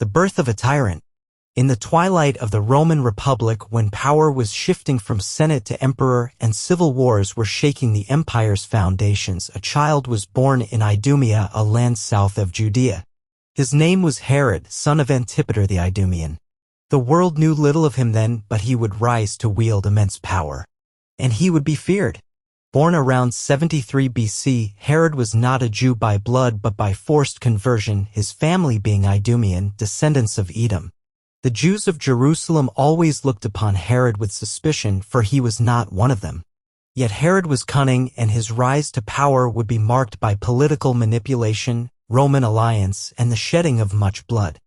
The birth of a tyrant. In the twilight of the Roman Republic, when power was shifting from Senate to emperor and civil wars were shaking the empire's foundations, a child was born in Idumea, a land south of Judea. His name was Herod, son of Antipater the Idumean. The world knew little of him then, but he would rise to wield immense power. And he would be feared. Born around 73 BC, Herod was not a Jew by blood but by forced conversion, his family being Idumean, descendants of Edom. The Jews of Jerusalem always looked upon Herod with suspicion, for he was not one of them. Yet Herod was cunning, and his rise to power would be marked by political manipulation, Roman alliance, and the shedding of much blood.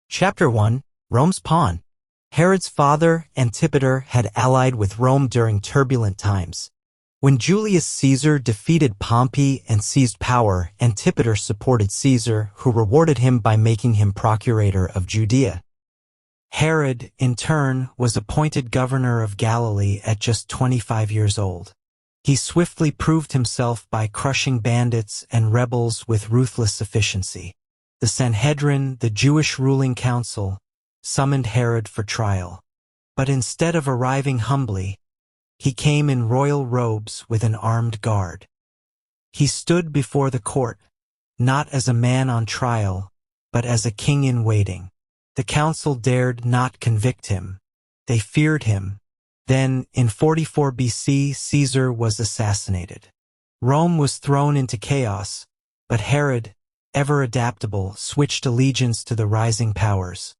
Chapter 1. Rome's Pawn. Herod's father, Antipater, had allied with Rome during turbulent times. When Julius Caesar defeated Pompey and seized power, Antipater supported Caesar, who rewarded him by making him procurator of Judea. Herod, in turn, was appointed governor of Galilee at just 25 years old. He swiftly proved himself by crushing bandits and rebels with ruthless efficiency. The Sanhedrin, the Jewish ruling council, summoned Herod for trial. But instead of arriving humbly, he came in royal robes with an armed guard. He stood before the court, not as a man on trial, but as a king in waiting. The council dared not convict him. They feared him. Then, in 44 BC, Caesar was assassinated. Rome was thrown into chaos, but Herod, ever adaptable, switched allegiance to the rising powers.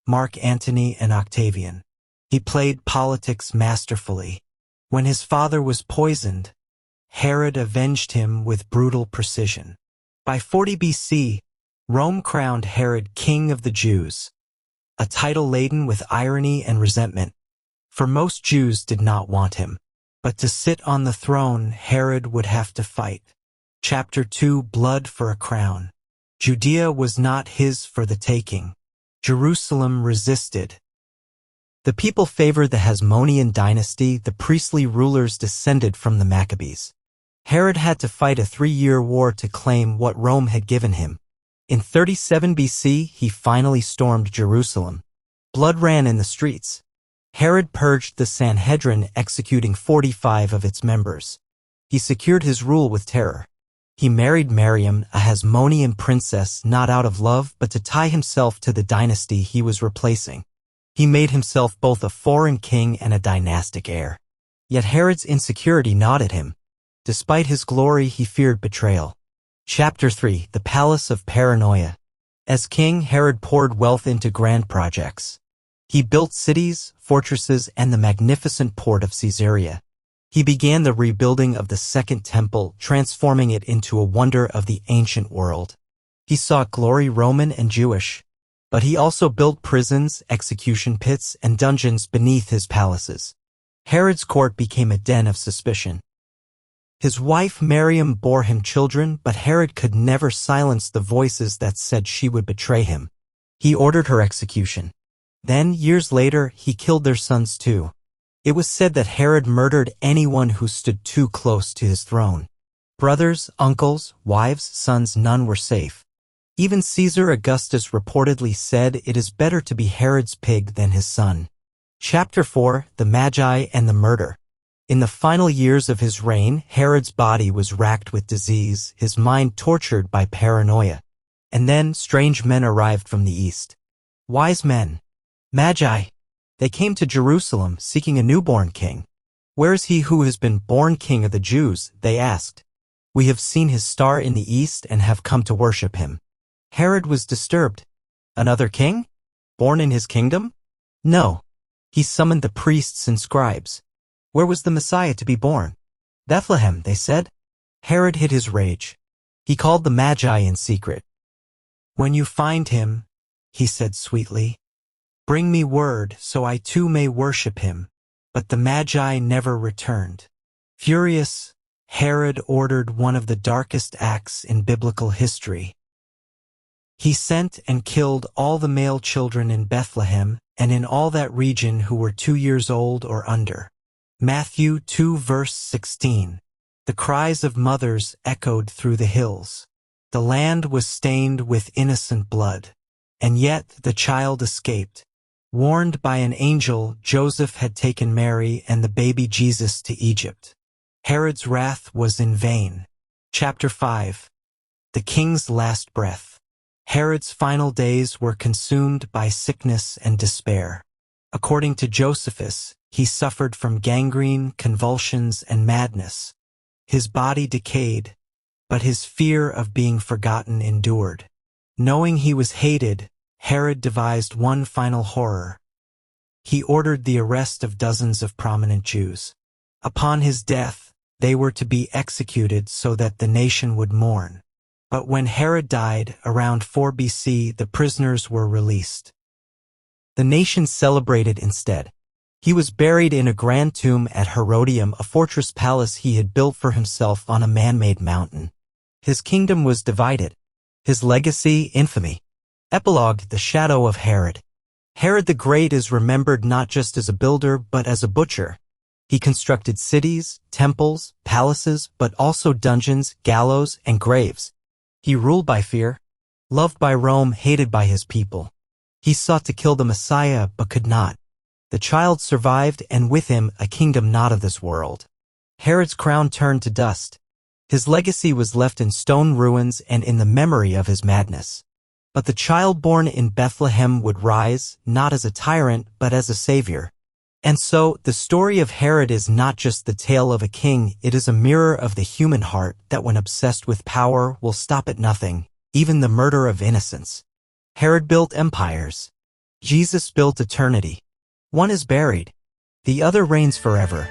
Mark Antony and Octavian. He played politics masterfully. When his father was poisoned, Herod avenged him with brutal precision. By 40 BC, Rome crowned Herod King of the Jews, a title laden with irony and resentment, for most Jews did not want him. But to sit on the throne, Herod would have to fight. Chapter 2. Blood for a crown. Judea was not his for the taking. Jerusalem resisted. The people favored the Hasmonean dynasty. The priestly rulers descended from the Maccabees. Herod had to fight a 3-year war to claim what Rome had given him. In 37 BC, he finally stormed Jerusalem. Blood ran in the streets. Herod purged the Sanhedrin, executing 45 of its members. He secured his rule with terror. He married Miriam, a Hasmonean princess, not out of love but to tie himself to the dynasty he was replacing. He made himself both a foreign king and a dynastic heir. Yet Herod's insecurity gnawed at him. Despite his glory, he feared betrayal. Chapter 3. The Palace of Paranoia. As king, Herod poured wealth into grand projects. He built cities, fortresses, and the magnificent port of Caesarea. He began the rebuilding of the Second Temple, transforming it into a wonder of the ancient world. He sought glory Roman and Jewish, but he also built prisons, execution pits, and dungeons beneath his palaces. Herod's court became a den of suspicion. His wife Miriam bore him children, but Herod could never silence the voices that said she would betray him. He ordered her execution. Then, years later, he killed their sons too. It was said that Herod murdered anyone who stood too close to his throne. Brothers, uncles, wives, sons, none were safe. Even Caesar Augustus reportedly said it is better to be Herod's pig than his son. Chapter 4. The Magi and the Murder. In the final years of his reign, Herod's body was racked with disease, his mind tortured by paranoia. And then strange men arrived from the east. Wise men. Magi. They came to Jerusalem seeking a newborn king. Where is he who has been born king of the Jews? They asked. We have seen his star in the east and have come to worship him. Herod was disturbed. Another king? Born in his kingdom? No. He summoned the priests and scribes. Where was the Messiah to be born? Bethlehem, they said. Herod hid his rage. He called the Magi in secret. When you find him, he said sweetly, bring me word so I too may worship him. But the Magi never returned. Furious, Herod ordered one of the darkest acts in biblical history. He sent and killed all the male children in Bethlehem and in all that region who were 2 years old or under. Matthew 2 verse 16. The cries of mothers echoed through the hills. The land was stained with innocent blood. And yet the child escaped. Warned by an angel, Joseph had taken Mary and the baby Jesus to Egypt. Herod's wrath was in vain. Chapter 5. The king's last breath. Herod's final days were consumed by sickness and despair. According to Josephus, he suffered from gangrene, convulsions, and madness. His body decayed, but his fear of being forgotten endured. Knowing he was hated, Herod devised one final horror. He ordered the arrest of dozens of prominent Jews. Upon his death, they were to be executed so that the nation would mourn. But when Herod died, around 4 BC, the prisoners were released. The nation celebrated instead. He was buried in a grand tomb at Herodium, a fortress palace he had built for himself on a man-made mountain. His kingdom was divided. His legacy, infamy. Epilogue: the shadow of Herod. Herod the Great is remembered not just as a builder, but as a butcher. He constructed cities, temples, palaces, but also dungeons, gallows, and graves. He ruled by fear, loved by Rome, hated by his people. He sought to kill the Messiah, but could not. The child survived, and with him, a kingdom not of this world. Herod's crown turned to dust. His legacy was left in stone ruins and in the memory of his madness. But the child born in Bethlehem would rise, not as a tyrant, but as a savior. And so, the story of Herod is not just the tale of a king, it is a mirror of the human heart that when obsessed with power will stop at nothing, even the murder of innocents. Herod built empires. Jesus built eternity. One is buried. The other reigns forever.